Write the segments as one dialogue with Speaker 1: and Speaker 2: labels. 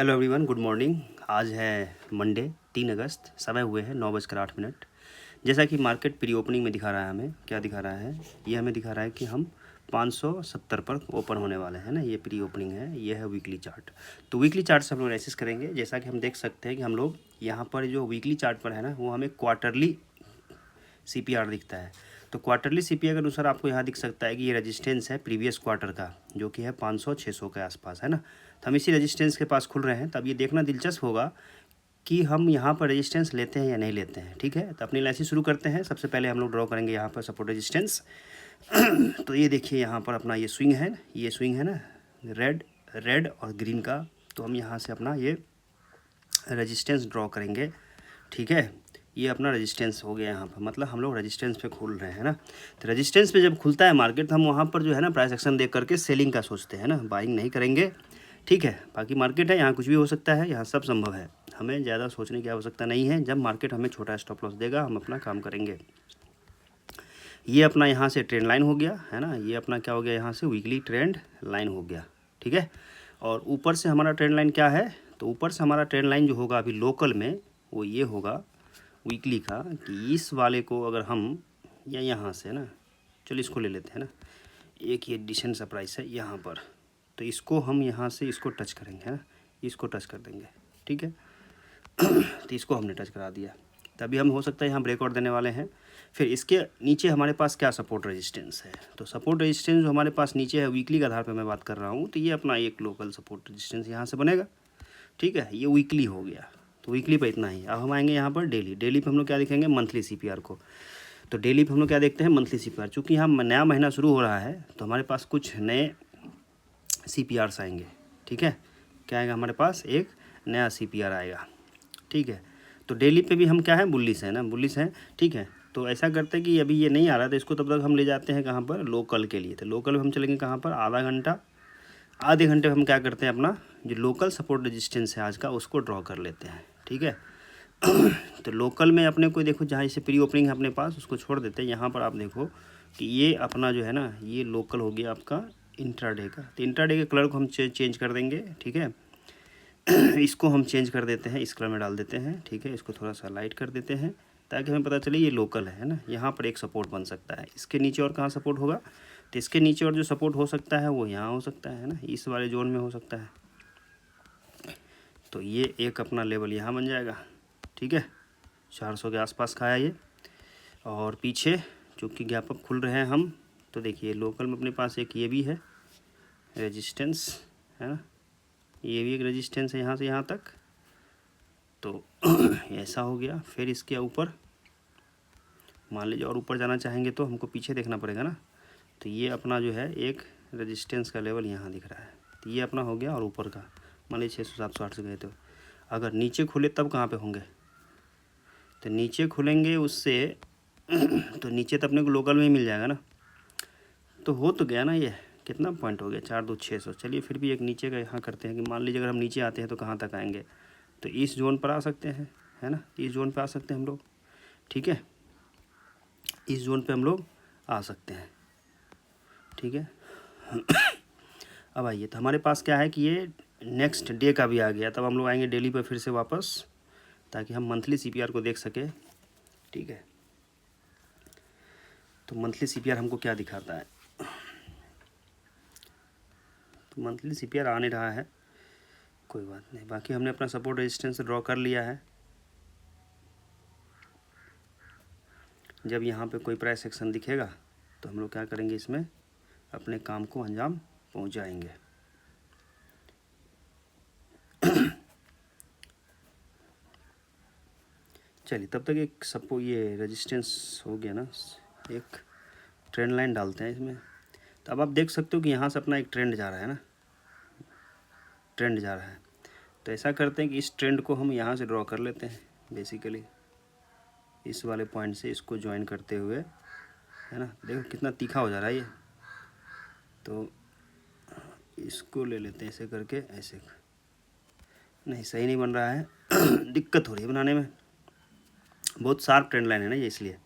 Speaker 1: Hello everyone, good morning. आज है Monday 3 अगस्त, समय हुए हैं 9:08। जैसा कि मार्केट प्री ओपनिंग में दिखा रहा है, हमें क्या दिखा रहा है, ये हमें दिखा रहा है कि हम 570 पर ओपन होने वाले हैं ना। ये प्री ओपनिंग है, ये है वीकली चार्ट। तो वीकली चार्ट से हम लोग एनालिसिस करेंगे। जैसा कि हम देख सकते हैं कि हम लोग यहाँ पर जो वीकली चार्ट पर है ना, वो हमें क्वार्टरली CPR दिखता है। तो क्वार्टरली CPR के अनुसार आपको यहाँ दिख सकता है कि ये रेजिस्टेंस है प्रीवियस क्वार्टर का, जो कि है 500-600 के आसपास, है ना। तो हम इसी रेजिस्टेंस के पास खुल रहे हैं। तब ये देखना दिलचस्प होगा कि हम यहाँ पर रेजिस्टेंस लेते हैं या नहीं लेते हैं। ठीक है, तो अपनी एनालिसिस शुरू करते हैं। सबसे पहले हम लोग ड्रॉ करेंगे यहाँ पर सपोर्ट रेजिस्टेंस। तो ये देखिए यहाँ पर अपना ये स्विंग है ना, रेड और ग्रीन का। तो हम यहाँ से अपना ये रेजिस्टेंस ड्रॉ करेंगे। ठीक है, ये अपना रेजिस्टेंस हो गया यहाँ पर, मतलब हम लोग रेजिस्टेंस पे खुल रहे हैं ना। तो रेजिस्टेंस पे जब खुलता है मार्केट, तो हम वहाँ पर जो है ना प्राइस एक्शन देख करके सेलिंग का सोचते हैं ना, बाइंग नहीं करेंगे। ठीक है, बाकी मार्केट है, यहाँ कुछ भी हो सकता है, यहाँ सब संभव है। हमें ज़्यादा सोचने की आवश्यकता नहीं है। जब मार्केट हमें छोटा स्टॉप लॉस देगा, हम अपना काम करेंगे। ये अपना यहाँ से ट्रेंड लाइन हो गया है ना, ये अपना क्या हो गया, यहाँ से वीकली ट्रेंड लाइन हो गया। ठीक है, और ऊपर से हमारा ट्रेंड लाइन क्या है, तो ऊपर से हमारा ट्रेंड लाइन जो होगा अभी लोकल में, वो ये होगा वीकली का, कि इस वाले को अगर हम या यहाँ से ना, चलो इसको ले लेते हैं ना, एक ये डिसेंट सा प्राइस है यहाँ पर, तो इसको हम यहाँ से इसको टच करेंगे, है ना, इसको टच कर देंगे। ठीक है, तो इसको हमने टच करा दिया, तभी हम हो सकता है यहाँ ब्रेकआउट देने वाले हैं। फिर इसके नीचे हमारे पास क्या सपोर्ट रेजिस्टेंस है, तो सपोर्ट रेजिस्टेंस जो हमारे पास नीचे है वीकली के आधार पर मैं बात कर रहा हूँ, तो ये अपना एक लोकल सपोर्ट रेजिस्टेंस यहाँ से बनेगा। ठीक है, ये वीकली हो गया, तो वीकली पे इतना ही। अब हम आएंगे यहाँ पर डेली पे हम लोग क्या देखेंगे, मंथली CPR को। तो डेली पे हम लोग क्या देखते हैं, मंथली CPR। चूँकि यहाँ नया महीना शुरू हो रहा है, तो हमारे पास कुछ नए CPRs आएंगे। ठीक है, क्या आएगा हमारे पास, एक नया CPR आएगा। ठीक है, तो डेली पे भी हम क्या है, बुलिश है ना, बुलिश है। ठीक है, तो ऐसा करते हैं कि अभी ये नहीं आ रहा, तो इसको तब तक हम ले जाते हैं कहाँ पर, लोकल के लिए। तो लोकल में हम चलेंगे कहाँ पर, आधे घंटे हम क्या करते हैं, अपना जो लोकल सपोर्ट रेजिस्टेंस है आज का, उसको ड्रॉ कर लेते हैं। ठीक है, तो लोकल में अपने को देखो, जहाँ इसे प्री ओपनिंग है अपने पास, उसको छोड़ देते हैं। यहाँ पर आप देखो कि ये अपना जो है ना, ये लोकल हो गया आपका इंट्राडे का। तो इंट्राडे के कलर को हम चेंज कर देंगे। ठीक है, इसको हम चेंज कर देते हैं, इस कलर में डाल देते हैं। ठीक है, इसको थोड़ा सा लाइट कर देते हैं, ताकि हमें पता चले ये लोकल है ना। यहाँ पर एक सपोर्ट बन सकता है, इसके नीचे और कहाँ सपोर्ट होगा, तो इसके नीचे और जो सपोर्ट हो सकता है वो यहाँ हो सकता है ना, इस वाले जोन में हो सकता है। तो ये एक अपना लेवल यहाँ बन जाएगा। ठीक है, 400 के आसपास का है ये। और पीछे चूँकि गैप अप खुल रहे हैं हम, तो देखिए लोकल में अपने पास एक ये भी है रेजिस्टेंस, है ना, ये भी एक रेजिस्टेंस है यहाँ से यहाँ तक। तो ऐसा हो गया। फिर इसके ऊपर मान लीजिए और ऊपर जाना चाहेंगे, तो हमको पीछे देखना पड़ेगा ना। तो ये अपना जो है एक रेजिस्टेंस का लेवल यहाँ दिख रहा है, तो ये अपना हो गया। और ऊपर का मान लीजिए 600, 700, 800 गए, तो अगर नीचे खुले तब कहाँ पे होंगे, तो नीचे खुलेंगे उससे तो नीचे तो अपने को लोकल में ही मिल जाएगा ना। तो हो तो गया ना, ये कितना पॉइंट हो गया, 4-2-600। चलिए फिर भी एक नीचे का यहाँ करते हैं कि मान लीजिए अगर हम नीचे आते हैं तो कहाँ तक आएंगे, तो इस जोन पर आ सकते हैं, है ना, इस जोन पर आ सकते हैं हम लोग। ठीक है, इस जोन पे हम लोग आ सकते हैं। ठीक है, अब आइए, तो हमारे पास क्या है कि ये नेक्स्ट डे का भी आ गया। तब हम लोग आएंगे डेली पे फिर से वापस, ताकि हम मंथली CPR को देख सके। ठीक है, तो मंथली CPR हमको क्या दिखाता है, तो मंथली CPR आ नहीं रहा है, कोई बात नहीं। बाकी हमने अपना सपोर्ट रेजिस्टेंस ड्रॉ कर लिया है। जब यहाँ पे कोई प्राइस एक्शन दिखेगा, तो हम लोग क्या करेंगे, इसमें अपने काम को अंजाम पहुँचाएंगे। चलिए, तब तक एक सबको ये रेजिस्टेंस हो गया ना, एक ट्रेंड लाइन डालते हैं इसमें। तो अब आप देख सकते हो कि यहाँ से अपना एक ट्रेंड जा रहा है ना, ट्रेंड जा रहा है। तो ऐसा करते हैं कि इस ट्रेंड को हम यहाँ से ड्रॉ कर लेते हैं, बेसिकली इस वाले पॉइंट से इसको ज्वाइन करते हुए, है ना। देखो कितना तीखा हो जा रहा है ये, तो इसको ले लेते हैं ऐसे करके, ऐसे नहीं, सही नहीं बन रहा है दिक्कत हो रही है बनाने में। बहुत शार्प ट्रेंड लाइन है ना ये, इसलिए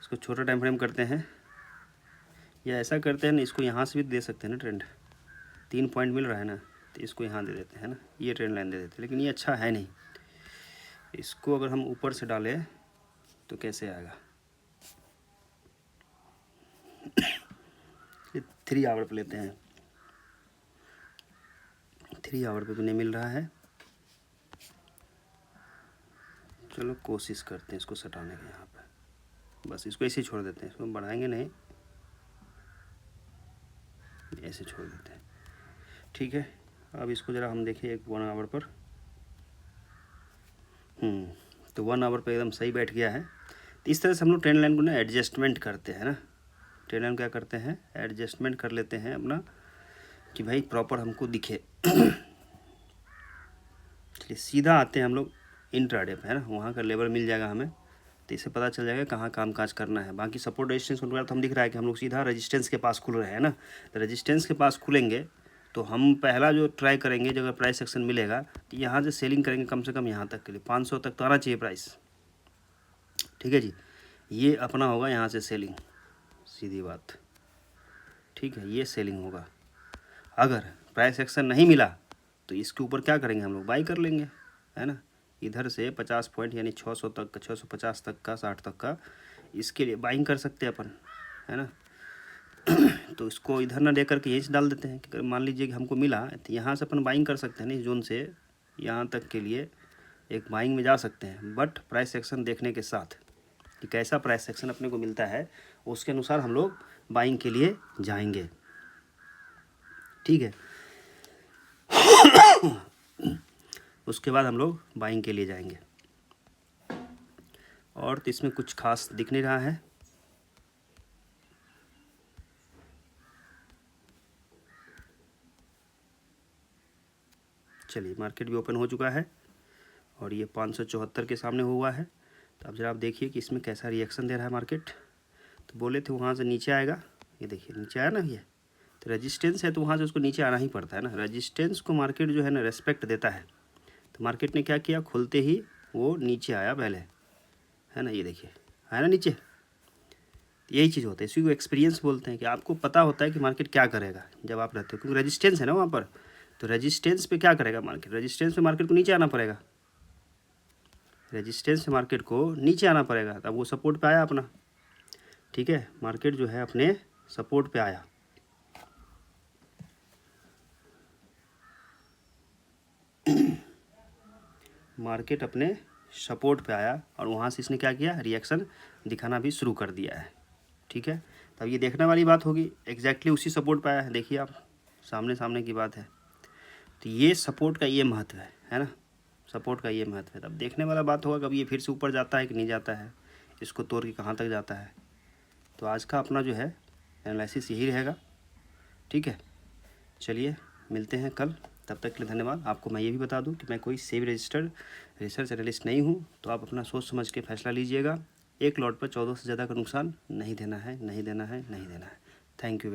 Speaker 1: इसको छोटा टाइम फ्रेम करते हैं, या ऐसा करते हैं ना, इसको यहाँ से भी दे सकते हैं ना ट्रेंड। 3 पॉइंट मिल रहा है ना, तो इसको यहाँ दे देते हैं ना, ये ट्रेंड लाइन दे देते हैं, लेकिन ये अच्छा है नहीं। इसको अगर हम ऊपर से डालें तो कैसे आएगा। ये 3 आवर पे लेते हैं, 3 आवर पे तो नहीं मिल रहा है। चलो कोशिश करते हैं इसको सटाने की। यहाँ पे बस इसको ऐसे ही छोड़ देते हैं, इसको बढ़ाएंगे नहीं, ऐसे छोड़ देते हैं। ठीक है, अब इसको ज़रा हम देखें 1 आवर पर। तो 1 आवर पर एकदम सही बैठ गया है। तो इस तरह से हम लोग ट्रेंड लाइन को ना एडजस्टमेंट करते हैं ना, ट्रेंड लाइन क्या करते हैं, एडजस्टमेंट कर लेते हैं अपना, कि भाई प्रॉपर हमको दिखे। चलिए सीधा आते हैं हम लोग इंट्राडे पे, है ना, वहाँ का लेवल मिल जाएगा हमें, तो इससे पता चल जाएगा कहाँ काम काज करना है। बाकी सपोर्ट रेजिस्टेंस वगैरह तो हम दिख रहा है कि हम लोग सीधा रेजिस्टेंस के पास खुल रहे हैं ना। तो रेजिस्टेंस के पास खुलेंगे तो हम पहला जो ट्राई करेंगे, जब प्राइस एक्शन मिलेगा तो यहाँ से सेलिंग करेंगे कम से कम यहाँ तक के लिए 500 तक तो आना चाहिए प्राइस। ठीक है जी, ये अपना होगा यहाँ से सेलिंग, सीधी बात। ठीक है, ये सेलिंग होगा। अगर प्राइस एक्शन नहीं मिला तो इसके ऊपर क्या करेंगे, हम लोग बाई कर लेंगे, है ना। इधर से 50 पॉइंट यानी 600 तक का, 650 तक का, 60 तक का, इसके लिए बाइंग कर सकते हैं अपन, है ना। तो इसको इधर ना लेकर के यहीं से डाल देते हैं कि मान लीजिए कि हमको मिला तो यहाँ से अपन बाइंग कर सकते हैं ना, इस जोन से यहाँ तक के लिए एक बाइंग में जा सकते हैं। बट प्राइस एक्शन देखने के साथ कि कैसा प्राइस एक्शन अपने को मिलता है, उसके अनुसार हम लोग बाइंग के लिए जाएंगे। ठीक है, उसके बाद हम लोग बाइंग के लिए जाएंगे। और तो इसमें कुछ खास दिख नहीं रहा है। चलिए, मार्केट भी ओपन हो चुका है और ये 574 के सामने हुआ है। तो अब जरा आप देखिए कि इसमें कैसा रिएक्शन दे रहा है मार्केट। तो बोले थे वहाँ से नीचे आएगा, ये देखिए नीचे आया ना, ये तो रेजिस्टेंस है, तो वहाँ से उसको नीचे आना ही पड़ता है ना। रेजिस्टेंस को मार्केट जो है ना रेस्पेक्ट देता है। तो मार्केट ने क्या किया, खुलते ही वो नीचे आया पहले, है ना, ये देखिए आया ना नीचे। यही चीज़ होता है, इसी को एक्सपीरियंस बोलते हैं, कि आपको पता होता है कि मार्केट क्या करेगा जब आप रहते हो, क्योंकि रेजिस्टेंस है ना वहाँ पर। तो रेजिस्टेंस पे क्या करेगा मार्केट, रेजिस्टेंस पे मार्केट को नीचे आना पड़ेगा, रेजिस्टेंस से मार्केट को नीचे आना पड़ेगा। तब वो सपोर्ट पे आया अपना। ठीक है, मार्केट जो है अपने सपोर्ट पे आया। मार्केट अपने सपोर्ट पे आया और वहाँ से इसने क्या किया, रिएक्शन दिखाना भी शुरू कर दिया है। ठीक है, तब ये देखने वाली बात होगी, एग्जैक्टली उसी सपोर्ट पे आया है। देखिए आप, सामने सामने की बात है। तो ये सपोर्ट का ये महत्व है ना, सपोर्ट का ये महत्व है। तब देखने वाला बात होगा कभी ये फिर से ऊपर जाता है कि नहीं जाता है, इसको तोड़ के कहाँ तक जाता है। तो आज का अपना जो है एनालिसिस यही रहेगा। ठीक है, चलिए मिलते हैं कल, तब तक के लिए धन्यवाद। आपको मैं ये भी बता दूं कि मैं कोई सेबी रजिस्टर्ड रिसर्च एनालिस्ट नहीं हूं, तो आप अपना सोच समझ के फैसला लीजिएगा। एक लॉट पर 14 से ज़्यादा का नुकसान नहीं देना है, नहीं देना है, नहीं देना है। Thank you.